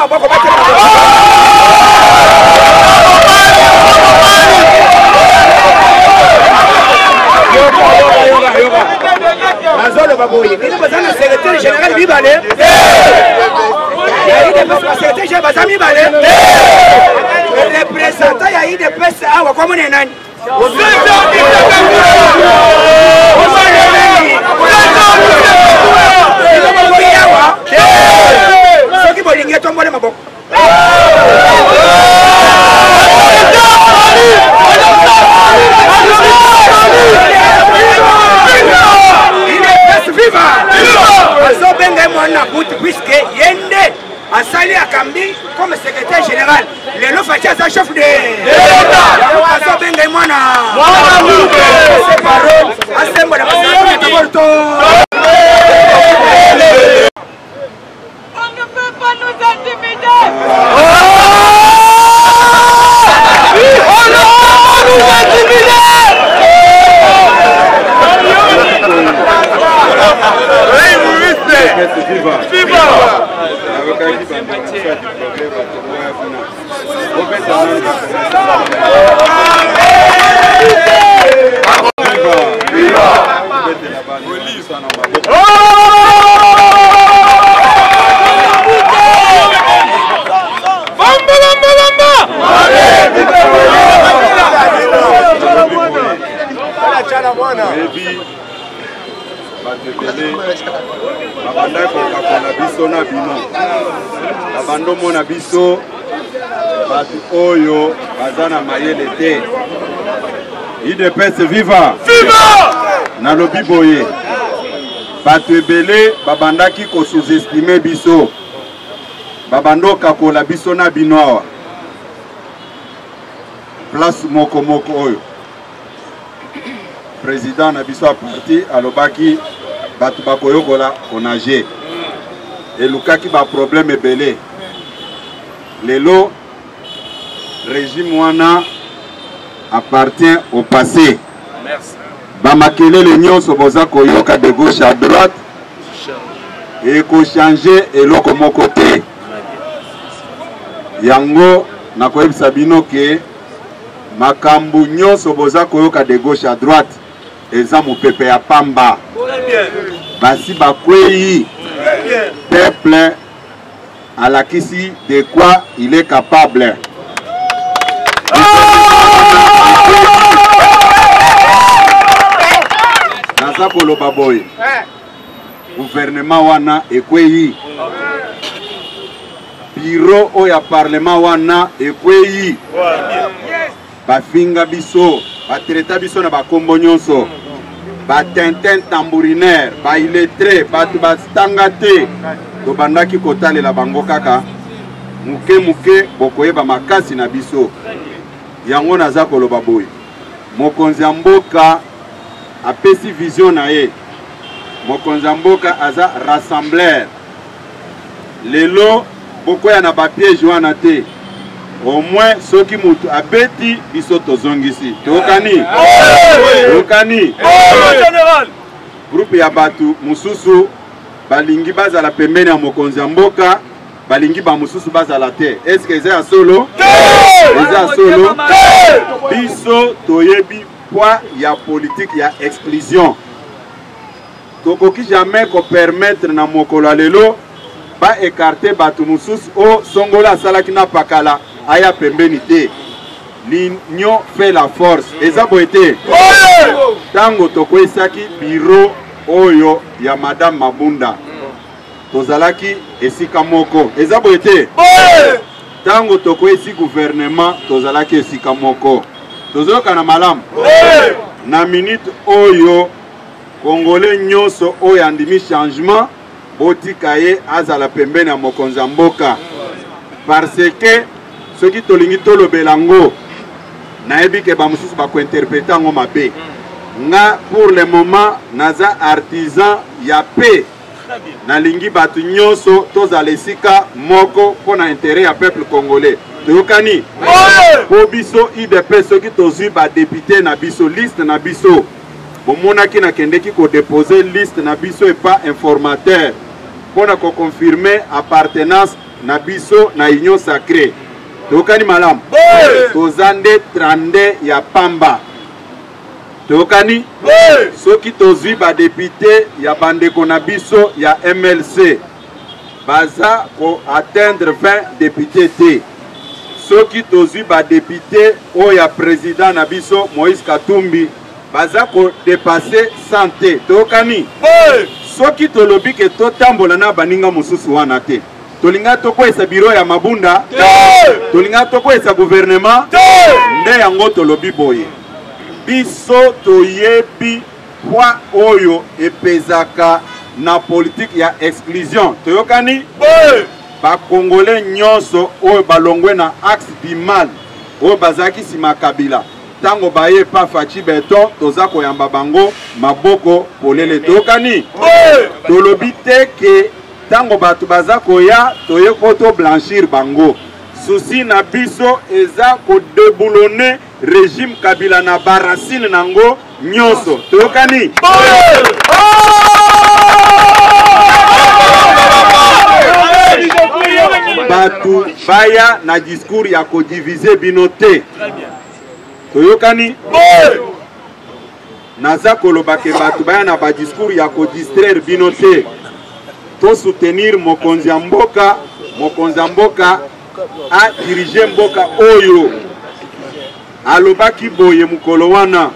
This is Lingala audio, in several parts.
maboko bate Mazolo baboye il bazana secrétaire général Bibale il est le secrétaire général Bazami Bale le représentant ya IDPS awa kwa mwana nani soki bolingi tombole maboko puisque Yende a sali à Kambi comme secrétaire général. Les lots fâchés à chef de l'État. On ne peut pas nous intimider. On ne peut pas nous intimider. Viva! Abando mona biso batu oyo bazana mayele te IDPS viva viva na lobi boye batu ebele babandaki ko sous-estimer biso babando kakola biso na binoa place moko moko oyo président na biso a parti alobaki batu bakoyokola onage elukaki ba problème ebele lelo régime wana appartient au passé. Merci. Bamakelele nyonso boza koyoka de gauche à droite et ko changer eloko moko te yango nakoyebisa bino ke makambu nyonso boza koyoka de gauche à droite eza mopepe ya pamba basi bakwei peuple alakisi de quoi il est capable. Naza koloba boy gouvernement wana ekwei bureau oya parlement wana ekwei bafinga biso batreta biso na bakombo nyonso batintin tambourinaire baillettré batu bastanga te tobandaki kotalela bango kaka muke muke bokoyeba makasi na biso yango naza koloba boy mokonzi ya mboka apesi vision na ye mokonzi ya mboka aza rassembleur lelo bokoya na bapiège wana te au moins soki mutu abeti biso tozongisi tokani tokani général groupe ya batu mususu balingi bazala pembeni ya mokonzi ya mboka balingi ba mususu bazala te est-ce que eza ya solo eza ya solo biso toyebi poids ya politique ya exclusion tokoki jamais ko permettre na mokolo lelo ba écarter batu mususu o songola asalaki na pakala aya pembeni te l'union fait la force eza boete tango tokwesaki bureau oyo ya madame Mabunda tozalaki esika moko eza boete tango tokwesi gouvernement tozalaki esika moko tozoka na malamu na minute oyo congolais nyonso oyo andimi changement botika ye azala pembeni ya mokonzi ya mboka parce que soki tolingi tolobela ngo nayebi ke bamususu bakointerprete yango mabe nga pour le moment naza artisan ya paix nalingi batu nyonso tozala esika moko mpona intérêt ya peuple congolais toyokani po biso IDPS soki tozwi badepute na biso liste na biso bomonaki nakendeki kodepose liste na biso epa informateur mpona koconfirme appartenance na biso na union sacrée tokani malamu tozande 32 ya pamba tokani soki tozwi ba député ya bandeko na biso ya MLC baza ko atteindre 20 députés te soki tozwi ba député oya président na biso Moïse Katumbi baza ko dépasser 100 te tokani soki tolobi ke totambola na baninga mosusu wana te tolinga tokwesa biro ya mabunda tolinga tokwesa gouvernement nde yango tolobi boye biso toyebi kwa oyo epezaka na politique ya exclusion toyokani ba congolais nyonso oyo balongwe na axe du mal oyo bazaki sima Kabila tango baye pa Fachi Beton toza koyamba bango maboko polele toyokani tolobi te ke tango batu baza koya toye koto blanchir bango souci na biso eza ko déboulonner régime Kabila na barasine nango nyonso toyokani batu baya na discours ya ko diviser binote toyokani naza koloba ke batu baya na ba discours ya ko distraire binote to soutenir mokonzi ya mboka a diriger mboka oyo alobaki boye mukolo wana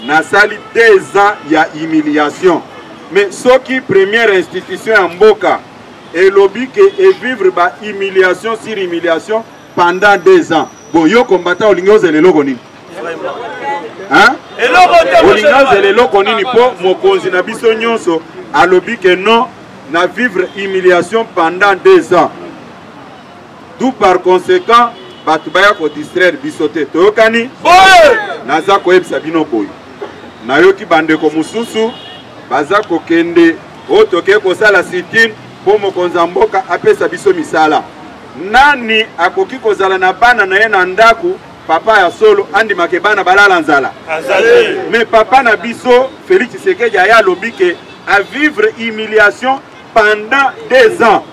nasali 2 ans ya humiliation mais soki première institution ya mboka elobi ke vivre ba humiliation sur humiliation pendant 2 ans bon yo combattant olingi ozela eloko nini olingi ozela eloko nini po mokonzi na biso nyonso alobi ke non na vivre humiliation pendant 2 ans. D'où par conséquent, batu baya ko distraire bisote. Toyokani? Naza ko ebisa bino boy. Nayoki bandeko mususu, baza ko kende, o toke ko sala sit-in, po mokonzi ya mboka apesa biso misala. Nani akoki ko zala na bana na ye na ndaku, papa ya solo, andi makebana balala nzala. Mais papa na biso, Félix Tshisekedi aya lobike, à vivre humiliation pendant 2 ans.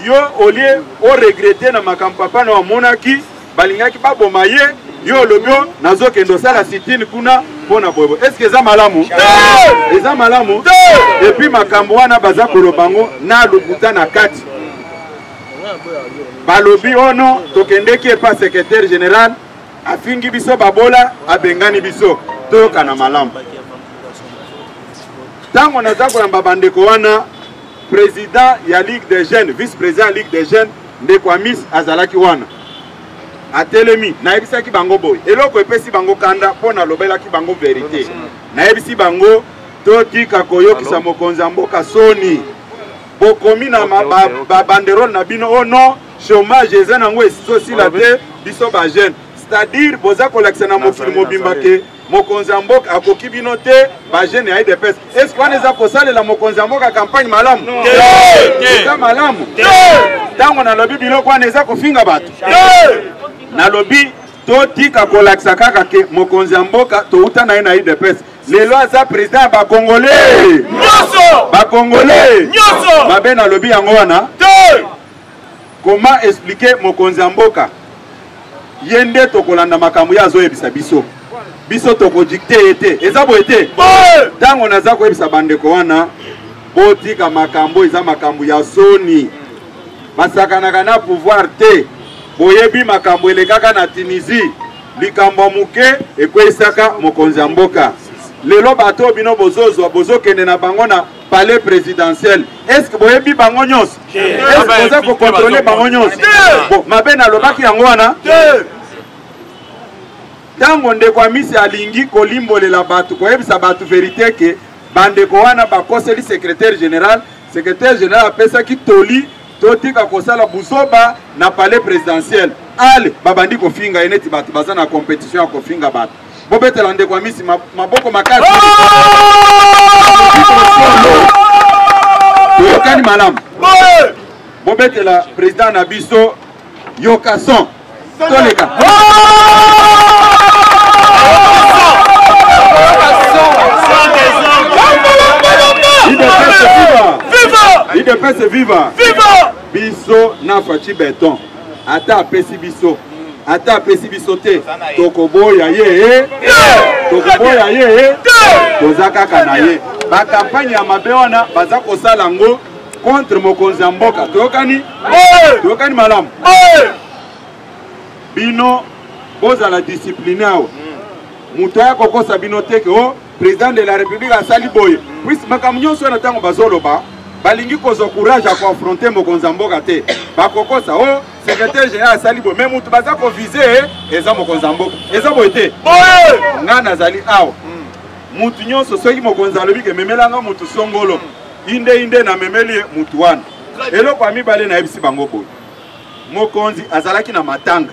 Yo au lieu au regretter na makambo papa na monaki balingaki baboma ye yo lobio nazo kendo sala sitini kuna pona bobo est-ce que za malamu eza malamu et puis makambo wana baza kolobango na lubuta na kati balobi ono tokendeki pa secrétaire général afingi biso babola abengani biso toka na malamu tango naza kolamba bandeko wana président ya Ligue des Jeunes, vice-président Ligue des Jeunes, ndeko Miss azalaki wana. Atelemi, naebisaki bango boy. Eloko epesi bango kanda pona lobelaki bango vérité. Naebisi bango totika koyokisa mokonzi ya mboka soni. Bokomi na banderole na bino oh non, chômage eza nango esiso sila te biso ba jeune. C'est-à-dire boza kolakisa na mokili mobimba ke mokonzi ya mboka akoki bino te ba jeune ya IDPS. Est-ce qu'on eza kosalela mokonzi ya mboka campagne malamu? Eza malamu. Tango na lobi biloko wana eza kofinga bato. Na lobi totika kolakisa kaka ke mokonzi ya mboka touta na ye na IDPS. Lelo aza président ba Congolais. Nyonso! Ba Congolais. Nyonso! Babe na lobi yango wana. Comment expliquer mokonzi ya mboka? Yende tokolanda makambo ya zo yebisa biso. Biso toko dicté ete. Eza bo ete. Tango naza ko yebisa bandeko wana botika makambo eza makambo ya soni. Basakanaka na pouvoir te. Boyebi makambo elekaka na Tunisie. Likambo muke ekwesaka mokonzi ya mboka. Lelo bato bino bozo kende na bango na palais présidentiel. Est-ce que boyebi bango nyonso? Est-ce que boza ko contrôler bango nyonso? Bon, mabe na lobaki yango wana. Tango ndeko Amisi alingi kolimbolela bato koyebisa bato vérité ke bandeko wana bakoseli secrétaire général apesa ki toli totika kosala busoba na palais présidentiel. Ale babandi kofinga eneti bato baza na compétition ya kofinga bato. Bobetela ndeko Amisi maboko makasi. Yokani malamu. Bobetela président na biso Yokason. Toleka. IDPS viva! Viva! IDPS viva! Viva! biso na faci beton ata apesi biso ata apesi biso te tokoboya ye tokoboya ye toza kaka na ye bakampagne ya mabe wana baza kosala yango contre mokonzi ya mboka toyokani malamu bino bozala discipline awa moto aya kokosa bino teke o président de la république asali boye puisi makambo nyonso wana ntango bazoloba balingi kozwa courage ya koaffronte mokonzi ya mboka te bakokosa o secrétaire général asali boye me moto baza kovize eza mokonzi ya mboka eza boye te nga nazali awa mutu nyonso soki mokonzi alobi ke memelanga mutu songolo inde na memeli mutu wana eloko ya mibale nayebisi bango boye mokonzi azalaki na matanga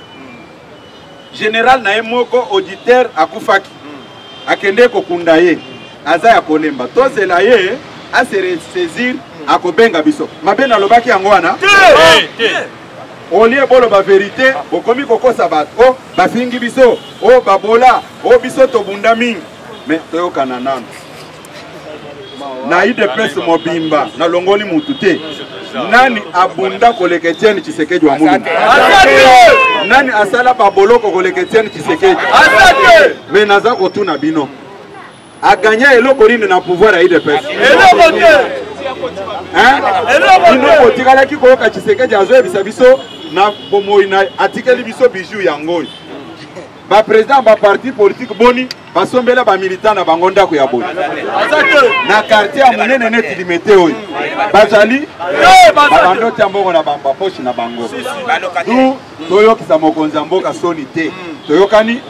général na ye moko auditeur akufaki akende kokunda ye aza ya kolemba tozela ye ase resaisir akobenga biso mabe nalobaki yango wana olie boloba verité bokomi kokosa bato o bafingi biso o babola o biso tobunda mingi me toyokana nano na UDPS mobimba na longoli mutu te nani abunda koleka Etienne Tshisekedi wa Mulumba nani asala baboloko koleka Etienne Tshisekedi me naza kotuna bino aganya eloko nini na pouvoir ya UDPS bino kotikalaki koyoka Tshisekedi azoyebisa biso na bomoi na atikeli biso bijou yangoyo ba-président ba-parti politique boni basombela ba-militant na bango ndako ya boni na quartier ya monene neti limete oyo bazali babando tia mbongo na baposhi na bango du toyokisa mokonzi ya mboka soni te toyokani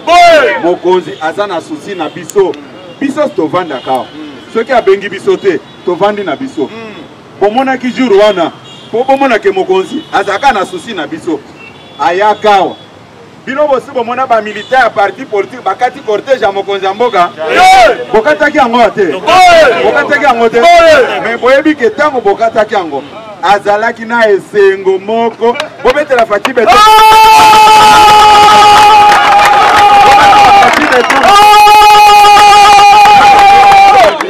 mokonzi aza na susi na biso tovandaka awa soki abengi biso te tovandi na biso bomonaki jour wana po bomonake mokonzi azalaka na susi na biso ayaka awa bino bosi bomona ba militaire ya parti politique bakati cortège ya mokonzi ya mboka bokataki yango te bokataki yango te me boyebi ke ntango bokataki yango azalaki na esengo moko bobetela Faci Beton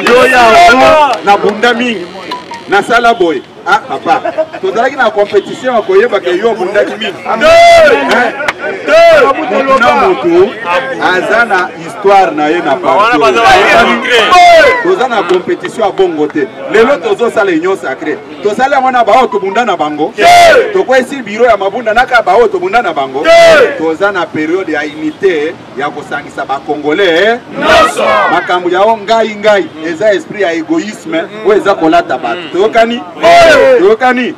yo yango na bunda mingi na sala boy ah papa tozalaki na compétition ya koyeba ke yo bundaki mingi mutu aza na histoire na ye na parti toza na compétition ya bongo te lelo tozosala union sacré tozali yango na bao tobunda na bango tokwesi biro ya mabunda naka bao tobunda na bango toza na periode ya unité ya kosangisa bakongolais makambo yao ngai eza esprit ya égoïsme oyo eza kolata bato toyokani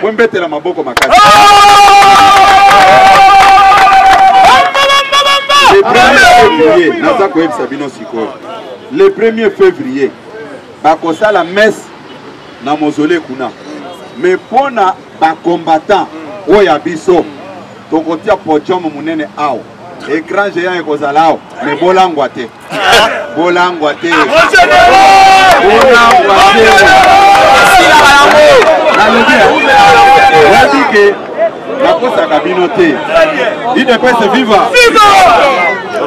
mwembetela maboko makasi le 1er février naza koyebisa bino sikoyo le 1er février bakosala messe na mausolée kuna me mpona bacombattant oyo ya biso tokotia podium munene awa écran géant ekozala awa me bolangwa te nalobike nakosaka bino te UDPS viva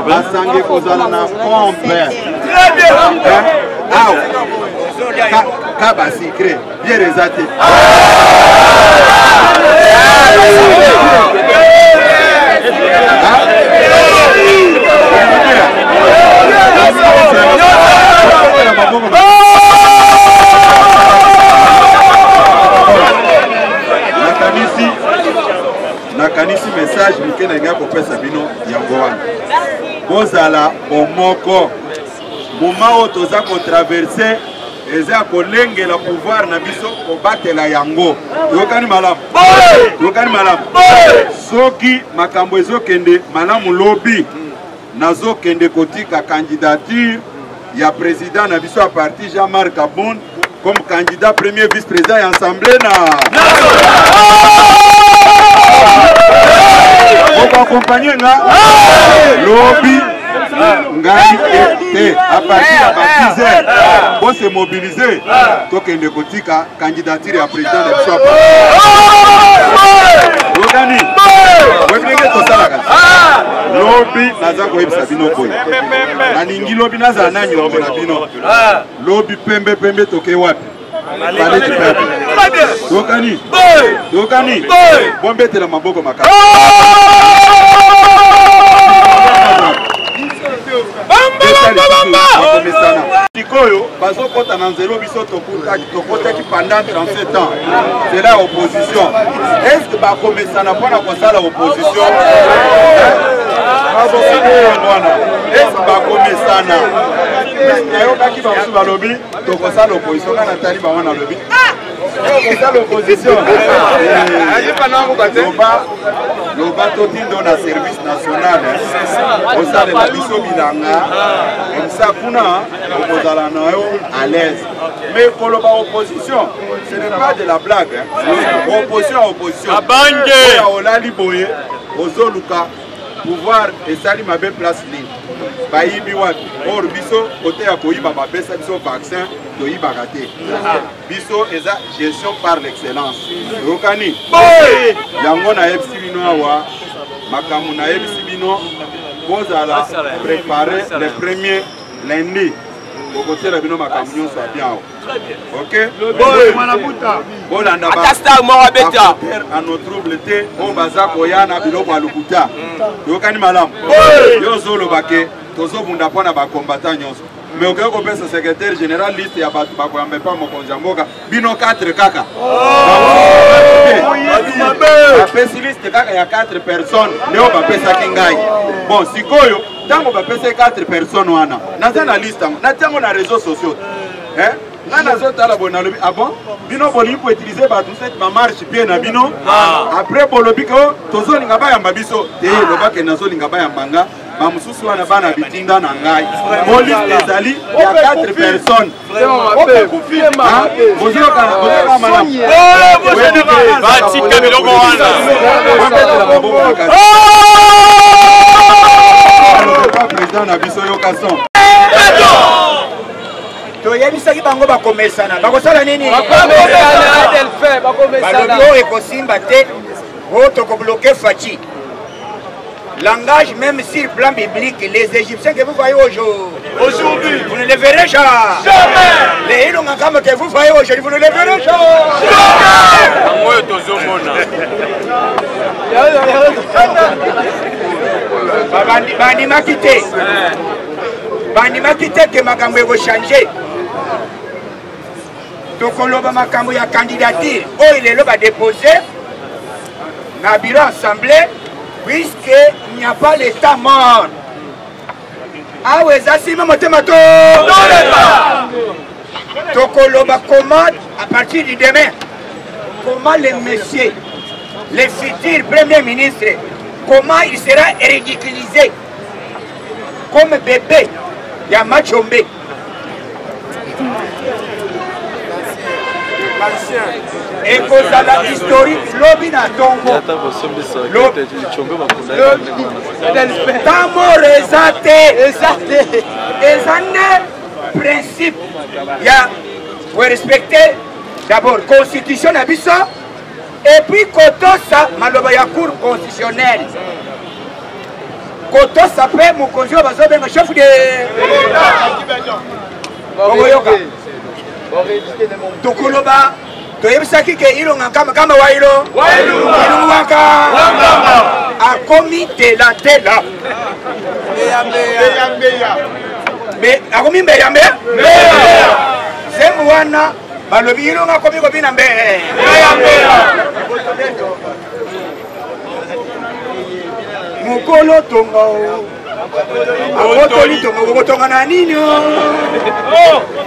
basange kozala na pompe awa ka basikre biere eza te nakanisi message moke na linga kopesa bino yango wana bozala bomoko moma oyo toza kotraverse eza kolengela pouvoir na biso kobatela yango toyokani malamu soki makambo ezokende malamu lobi nazokende kotika candidature ya président na biso ya parti Jean-Marc Kabund comme candidat premier vice-président ya assemblée na accompagner nga lobby ngai te à partir ya ba 10h pour se mobiliser tokende kotika candidature ya président de biso Ogani webenge tosalaka lobby naza koyebisa bino boye naningi lobby naza nani na bino lobby pembe toke wapi palais du peuple. Tokani. Tokani. Bon bête la maboko makaka. Sikoyo, bazo kota na nzelo biso tokotaki pendant 37 ans. C'est la opposition. Est-ce que bakomesana mpona kosala opposition? Est-ce que bakomesana? Nayokaki bamosusu balobi tokosala opposition kana tali bango na lobi. Tokosala opposition. Loba totindo na service national. Osalela biso bilanga. Comme ça kuna okozala na yo à l'aise. Mais koloba opposition, ce n'est pas de la blague. Opposition à opposition. Abange. Olali boye, ozoluka pouvoir et sali mabe place libre. Bayibi wapi. Or biso côté ya koyiba babesa biso vaccin toyiba raté. Biso eza gestion par l'excellence. Yokani. Yango na yebisi bino awa makamu na yebisi bino bozala préparer les premiers lundi. Côté la bino makamu nyonso bien. OK? Bolanda ba. À notre trouble té on baza koyana biloko alukuta. Yokani malamu. Yo zolo bake tozo bunda pona ba combattant nyonso. Mais au cas où le secrétaire général liste ya batu ba koyamba pa mokonzi mboka bino 4 kaka. La spécialiste kaka ya 4 personnes leo ba pesa kingai. Bon sikoyo tango ba pesa 4 personnes wana. Naza na liste na tango na réseaux sociaux. Hein? Nana zota la bona lobi ah bon bino boli pour utiliser ba tout cette marche bien na bino après bolobi ko tozo linga ba yamba biso te loba ke nazo linga ba yambanga ba mususu wana bana bitinda na ngai boli ezali ya 4 personnes bozo ka malam ba tika biloko wana président na biso yo kason toyebisaki bango bakomesana bakosala nini balobi ekosimba te oyo tokobloke Fachi. Langage même sur le plan biblique, les Égyptiens que vous voyez aujourd'hui, vous ne les verrez jamais. Les Ilongakam que vous voyez aujourd'hui, vous ne les verrez jamais. Bandima quitté. Bandima quitté que Makambo va changer. Tokoloba Makambo ya candidature. Oh, il est là à déposer. Nabira assemblée. Puisqu'il n'y a pas l'état mort. Ah ouais, ça c'est mon thémato. Tokoloba commande à partir du demain. Comment les messieurs, les futurs premiers ministres, comment il sera ridiculisé comme bébé Yamachombe. Et que ça la historique, l'objet n'a tongo. Tamo rezate. Les principe. Il y a pour respecter d'abord la constitution d'Abissa et puis Kotosa, Malobaya Cour constitutionnelle. Kotosa fait mon conjoint, chef de. Tokoloba. Toyebisaki ke Ilonga kama wailo Ilonga a commis de la tela mais a commis mbe Zemwana balobi Ilonga komi ko bina mbe mukolo tonga Awotoli tonga gotonga na nini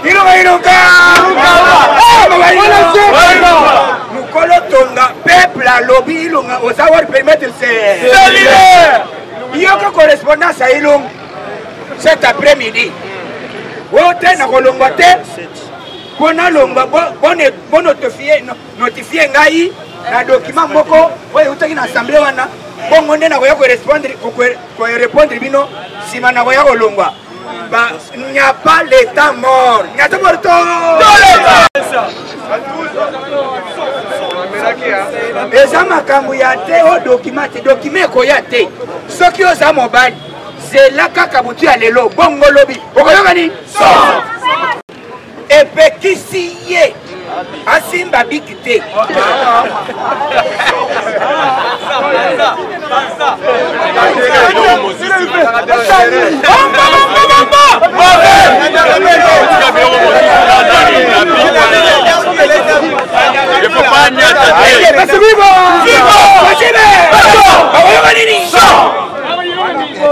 Ilonga Mukolo tonga peuple a lobby Ilonga au savoir permettre c'est il y a que correspondance à Ilonga cet après-midi wote na kolongwa te pona longwa bon notifier ngai na document moko oyo utaki na assemblée wana bongo nde na koya ko répondre bino sima na koya kolongwa ba n'y a pas l'état mort n'y a pas morto eza makambo ya te o document koya te soki oza mobali zela kaka butu ya lelo bongo lobi okoyoka ni epekisi ye asimba bikite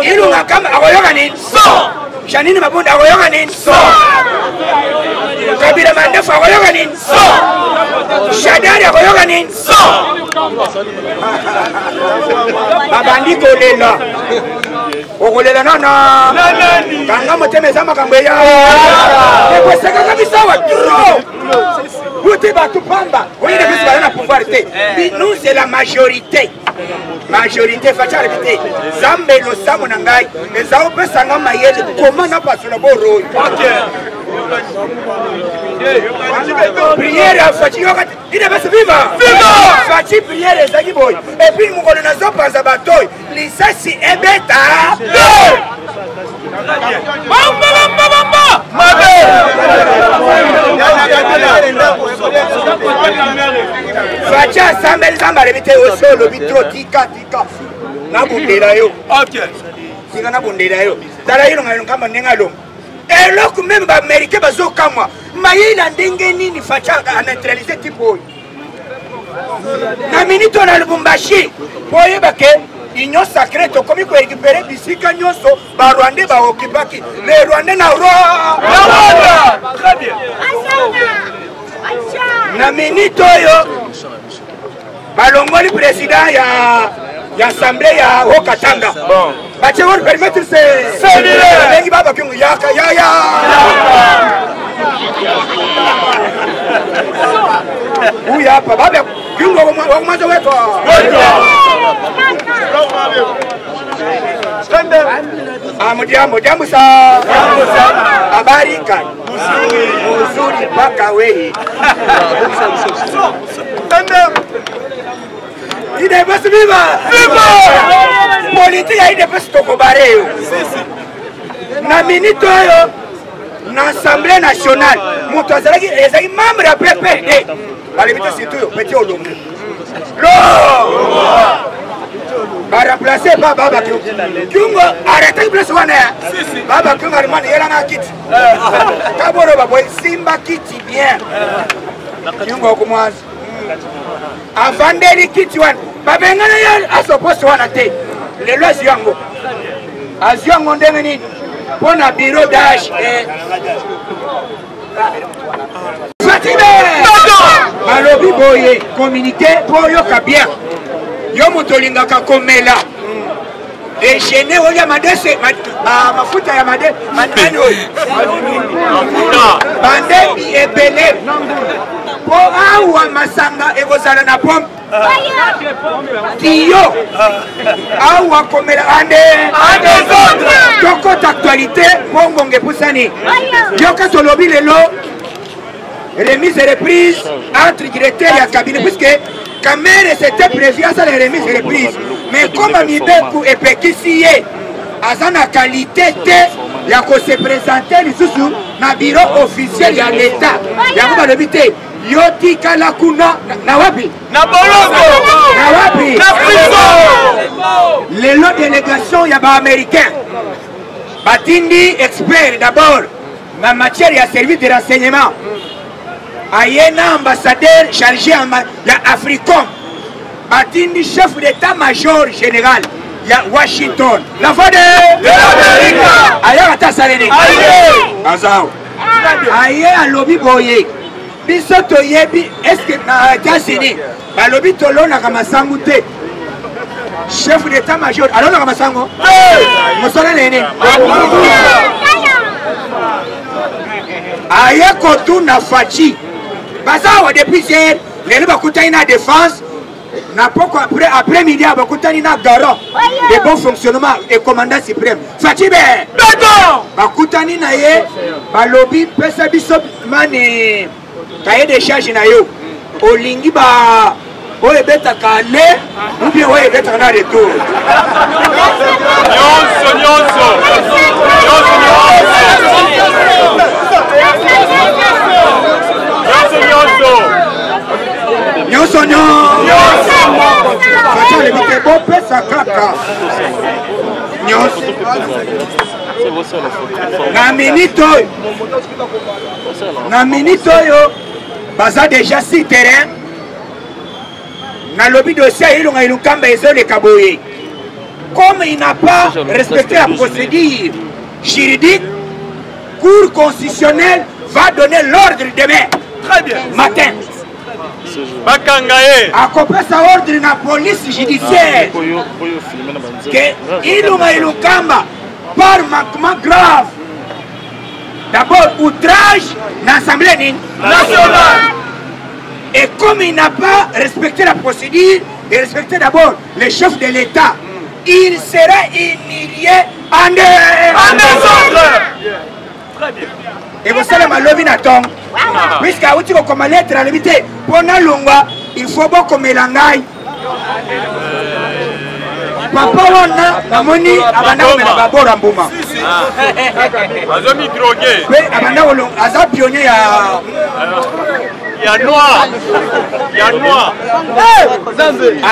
ilunga kama akoyoka nini Janine Mabunda akoyoka nini Kabila Mandefu akoyoka nini Shadari akoyoka nini babandiko lela okolela nana kanga moteme makambo ya ekweseka kabisa wa trop Wote batu pamba oye de bisi balana pouvoir te nous c'est la majorité facha répéter zambe lo samo na ngai ezao pesa nga mayele comment na paso na boro prière fachi yoka ina basi viva fachi prière ezaki boy et puis mukolo na zo panza batoy lisasi ebeta bamba facha sambel zamba répéter au solo bitro tika na bundela yo tika na bundela yo tala yino ngayo kama nengalo eloko même ba américain bazokamwa mayila ndenge nini facha a neutraliser tipo na minito na Lubumbashi boye bake union sacrée to komi ko récupérer bisika nyonso ba Rwandais ba okipaki les Rwandais na Rwanda très bien na minito yo balongoli président ya assemblée ya Okatanga bache vont permettre c'est baba kingu yaka ya uya hapa baba kingu wa mwanzo wetu Jambo sa habari gani mzuri mpaka wewe ide basi viva politique ya ide basi tokobareo na minito yo na assemblée nationale moto azalaki ezaki membre ya PPRD balebite surtout petit olombo va remplacer Baba Kyungo, arrêtez place wana Baba Kyungo alimani yela na kiti kaboro babo simba kiti bien Kyungo kumwazi avandeli kiti wana babengana ya asoposi wana te lelo aziango ndenge nini pona bureau d'âge Fatime balobi boye communiqué pour yoka bien yo mutolinga kakomela déjeuner oya madese mafuta ya madani bandembi ebele po awa masanga ekozala na pompe tiyo awa komela ande tokota actualité mbongonge pusani yoka tolobi lelo remise et reprise entre directeur ya cabinet puisque Kamere c'était prévu à ça les remises et reprises. Mais comme Mibeku et Pekisiye, à sa qualité, il y a que se présenter les sous na bureau officiel de l'État. Il y a pas de vite. Yoti Kalakuna Nawabi. Nawabi. Les lots délégation, il y a pas américain. Batindi expert d'abord. Ma matière, il y a service de renseignement. Ayena ambassadeur chargé à Africom. Batindi chef d'état-major général. Il y a Washington. La voix de l'Amérique. Aïe à Tassalene. Azao. Aïe à Lobi Boye. Bisoto Yebi. Est-ce que na États-Unis Balobi Tolo na Kamasangoute. Chef d'état-major. Alors na Kamasango. Mosona Nene. Aïe Kotou na Fachi. Bazawa depuis hier, les bakutani na défense, n'a pas après-midi à bakutani na garant de bon fonctionnement et commandant suprême. Fatime, bakutani na ye, balobi pesa biso mani cahier de charge na yo. Olingi ba oye beta kale, ou bien oye beta na retour. lebite bopesa kaka nyonso na minute oyo baza déjà sur terrain na lobby dossier ilunga ilukamba ezoleka boye. Comme il n'a pas respecté la procédure juridique, Cour constitutionnelle va donner l'ordre demain matin. A couper sa ordre dans la police judiciaire que Ilunga Ilukamba par manquement grave. D'abord outrage dans l'Assemblée nationale. Et comme il n'a pas respecté la procédure et respecté d'abord le chef de l'État, il sera humilié en désordre. Et vous savez, ma lobby n'attend. Puisqu'à outil comme lettre à l'habité, pour Nalunga, il faut beaucoup mélanger. Papa wana namoni abanda komela babora mbuma. Azomi drogué. Oui, abanda olong aza pionnier ya noir. Ya noir.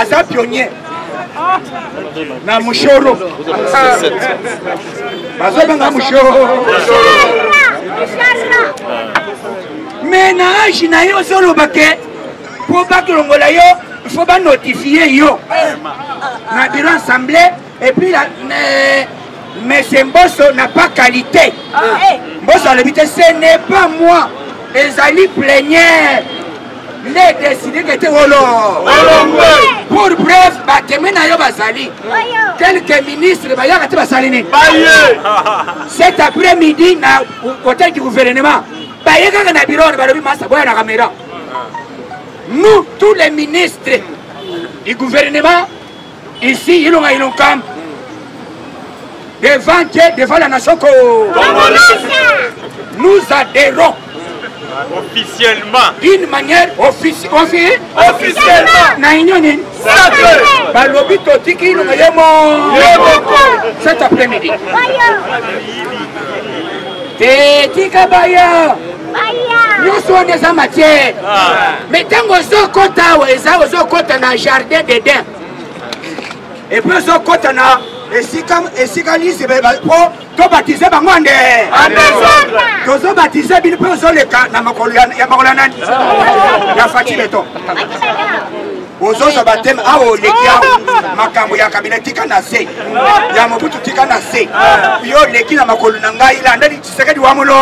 Aza pionnier. Na mushoro. Bazobanga mushoro. Mais na âge na yo solo bake pour pas que l'ongola yo il faut pas notifier yo na bureau assemblée et puis la mais ce Mbosso n'a pas qualité. Mbosso a l'habitude, ce n'est pas moi ezali plénière les décidé que était pour bref batemen na yo bazali quelques ministres bayaka te basali ni cet après-midi na côté du gouvernement bayaka na bureau balobi masa boya na caméra. Nous tous les ministres du gouvernement ici Ilunga Ilunkamba devant Dieu, devant la nation congolaise, nous adhérons officiellement d'une manière officielle na union balobi totiki Ilunga yemo cet après-midi tetika baya nyonso wana eza matière mais ntango ozokota awa eza ozokota na jardin d'Eden et puis ozokota na esika lisi po tobatize bango nde tozobatize bino mpe ozoleka na makolo ya nani ya Fati Beton ozoza bateme awa oleki awa makambo ya kabila tika na se ya Mobutu tika na se yo oleki na makolo na ngai landa Tshisekedi wa mulo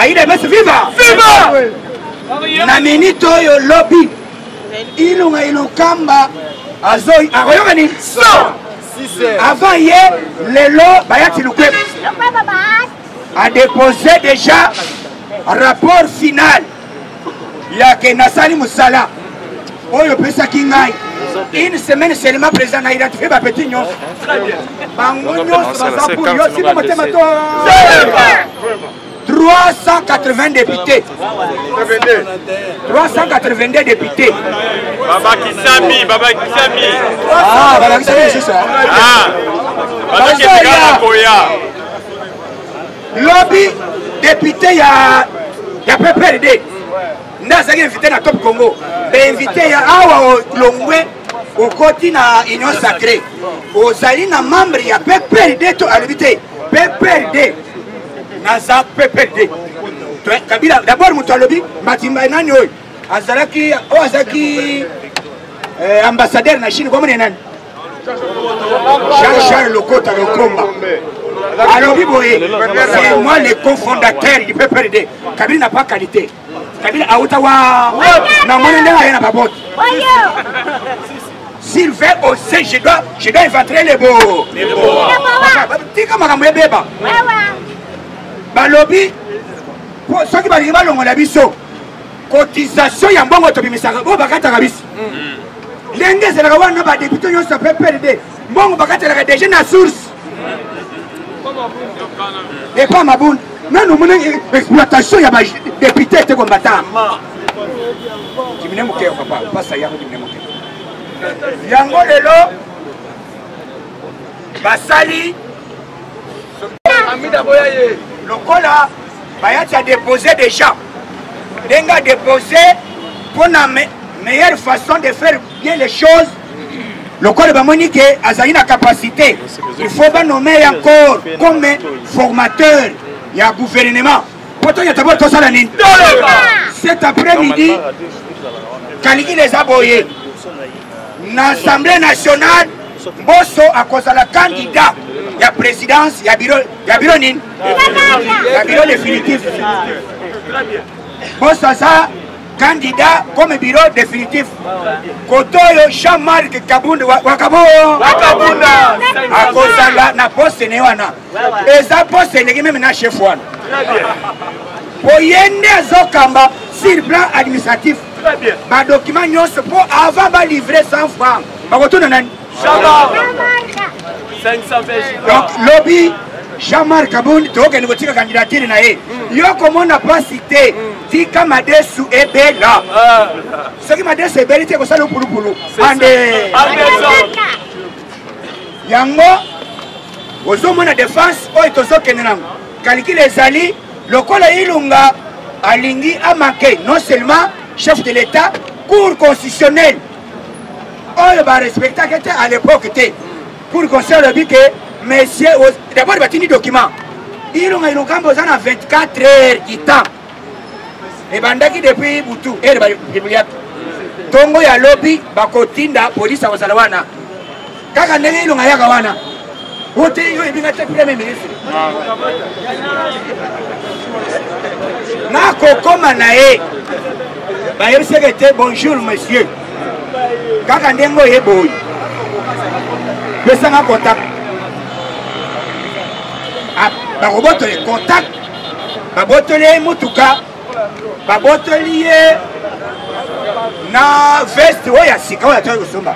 aide besi viva na minute oyo lobby Ilunga Ilunkamba azoi akoyoka nini avant hier lelo bayati lukwe a déposé déjà rapport final ya ke nasali musala oyo pesa kingai une semaine seulement président na identifié ba petit nyonso bango nyonso baza pour yo si motema to 380 députés. 382 députés. Baba Kisami. Ah, Baba Kisami, c'est ça. Ah, Baba Kisami. Lobby député, il y a PPRD. Nous avons invité à Top Congo. Invité à Awa Longwe au côté de l'Union Sacrée. Aux alliés membres, il y a PPRD. PPRD. Naza PPD. D'abord, Moutalobi, Matimba Nani, Azalaki, ambassadeur na Chine, comment est-ce Jean-Charles Lokota Lokomba. Alors, c'est moi le cofondateur du PPD. Kabila n'a pas qualité. Kabila à Ottawa, n'a pas de s'il veut aussi, je dois inventer les beaux. Balobi, ceux qui vont aller à biso, cotisation ya mbongo tobimisaka, bo bakata kabisa. Lenge c'est la wana ba député yo sa PPRD, mbongo bakata la déjà na source. Et pas mabun, nanu mona exploitation ya ba député te combattant. Dimine moke papa, passa ya dimine moke. Yango lelo basali Amida Boyaye. Lokola Bayati a déposé déjà. Denga a déposé pour la meilleure façon de faire bien les choses. Le corps de Monique a une capacité. Il faut pas nommer encore comme formateur. Il y a un gouvernement. Cet après-midi, Kaliki les a boyés. L'Assemblée nationale, Bosso a causé la candidat. Il y a présidence, il y a bureau définitif. Bosso ça. Candidat comme bureau définitif. Kotoyo Jean-Marc Kabunda Wakabunda akozala na poste ne wana. Eza poste ne même na chef wana. Poyende azokamba sur plan administratif. Ba document nyonso pour avant ba livrer 100 francs. Ba kotuna nani? 520. Donc lobby Jean-Marc Kabunda toke ni kotika candidature na ye. Yo komona pas cité. Tika Madesu ebela. Ce qui Madesu ebela c'est que ça le pulu. Ande. Yango ozomona défense o itoso kenenam. Kaliki les ali lokola ilunga alingi amake non seulement chef de l'état, cour constitutionnelle. On va respecter à l'époque pour considérer le but que messieurs d'abord batini document. Ilunga besoin 24 heures du temps. Et bandaki depuis Boutou et Tongo ya lobby bakotinda police wa salawana. Kaka ndenge ilunga yaka wana. Wote yo ebinga te premier ministre. Na kokoma na e. Ba secrétaire bonjour monsieur. Kaka ndengo yeboy. Pesa na contact. Ah, ba roboto le contact. Ba botole mutuka. Babotelier na veste oya sika oya toyo kusumba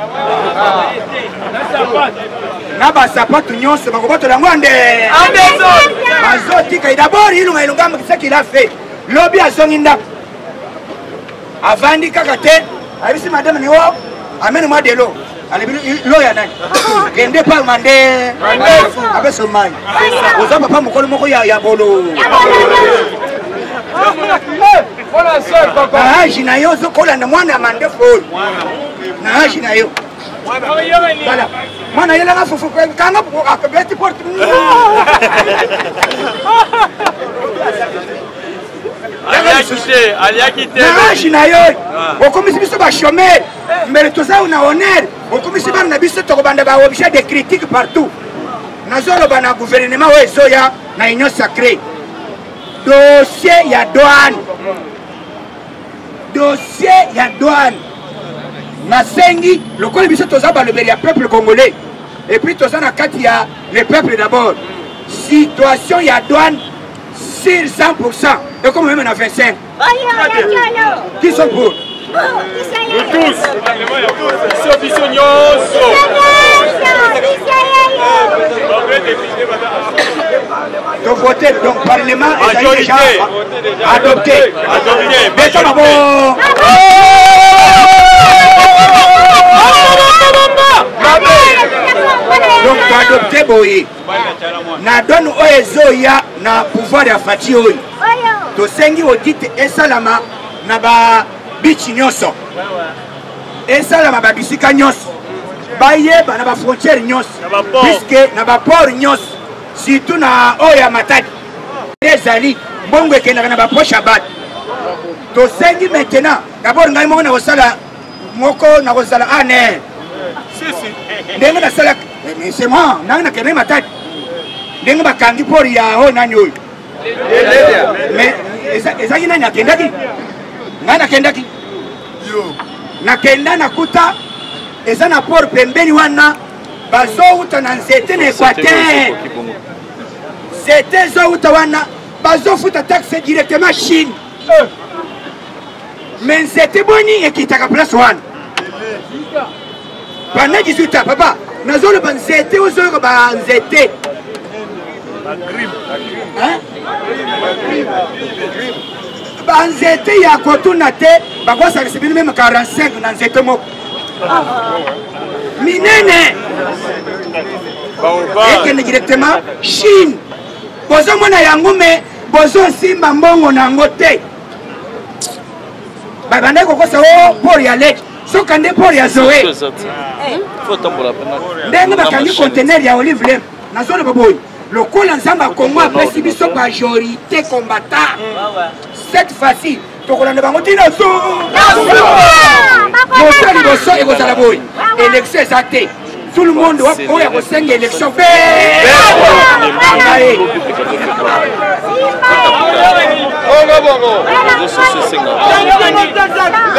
na basapato nyonso bakobotola ngo ande bazotika d'abord ilunga ilungama kisa qu'il a fait lobi azongi ndako avandi kaka te abisi madame ni wo amene mwa de lo lo ya nani kende pa mande abeso mai ozamba pa mukolo moko ya bolo na haji na yo zokola na mwana mandefu oyo na haji na yo voilà mwana yela nga fufu kanga akabeti porte na haji na yo okomisi biso ba chômeur mbele toza na honneur okomisi bana na biso tokobanda ba objet de critique partout nazoloba na gouvernement oyo ezoya na union sacrée. Dossier ya douane. Dossier ya douane. Nasengi, le col biso toza ba le peuple congolais. Et puis toza na kati ya le peuple d'abord. Situation ya douane sur 100%. Et comme même on a 25. Qui sont pour? Nous tous. Donc voter, donc parlement est déjà adopté. Donc adopté boye. Na donne oezoya na pouvoir ya fati oyo. To sengi odite esalama na ba bichi nyonso. Esalama ba bisika nyonso. Bayeba na ba frontière nyonso. Puisque na ba port nyonso. Surtout na oya matadi. Les ali bongo ekenda na ba poche abat. To sengi maintenant d'abord ngai moko na kosala moko na kosala ane. Ndenge na sala mais c'est moi nanga na kende matadi. Ndenge bakangi port ya o nani oyo. Mais ezaki nani akendaki? Nani akendaki? Nakenda nakuta eza na port pembeni wana bazouta na nzete na Équateur. C'était zouta wana bazofuta taxe directement Chine. Mais nzete boni ekitaka place wana. Pendant 18 ans papa nazolo ba nzete ozoyo ba nzete. Hein? Ba nzete ya kotuna te bakosa resibini même 45 na nzete moko. Minene ekende directement Chine. Bozo mona yango me bozo simba mbongo nango te babanda kokosa o port ya lek soka nde port ya zoe ndenge bakangi conteneur ya olive lem nazoloba boye lokola nzambe akongo apesi biso majorité combattant cette fois-ci tokolanda bango tina mosa liboso ekozala boye élection eza te tout le monde oyo akosenga élection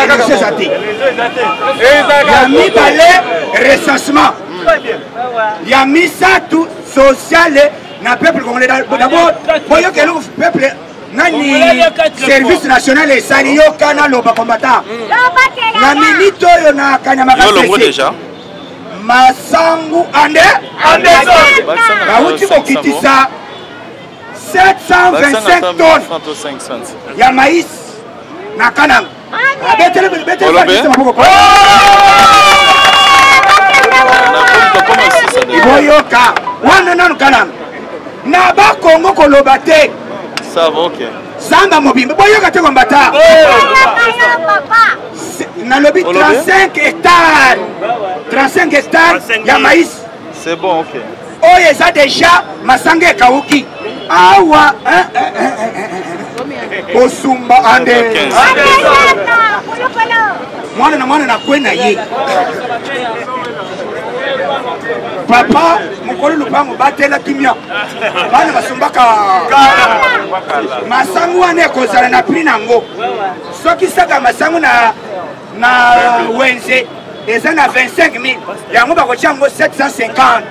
élection eza te ya mibale recensement ya misatu sociale na peuple congolais d'abord boyokela peuple nani service national esali yoka na loba combattant na minute oyo na kanyamaka déjà masangu ande bauti kokitisa 725 tonnes ya maïs na kananga boyoka wana nanu kananga na bakongo koloba te zamba mobimba boyoka te kombata nalobi 35 hectares 35 hectares ya maïs c'est bon ok oyo eza déjà masanga ekauki awa osumba ande mwana na mwana nakwe na ye papa mokolo lupango batela kimia bana basumbaka masangu wana ekozala na prix nango soki saka masangu na wenze eza na 25 000 yango bakotia yango 750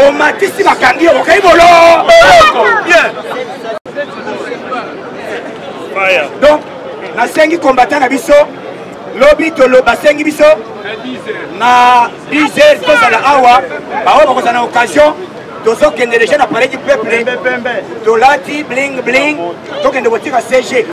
omatisi bakangi okai bolo donc nasengi combattant na biso lobi tolo basengi biso na 10 heures tozala awa baoyo bakozala na occasion tozokende déjà na palais du peuple tolati bling bling tokende kotika CG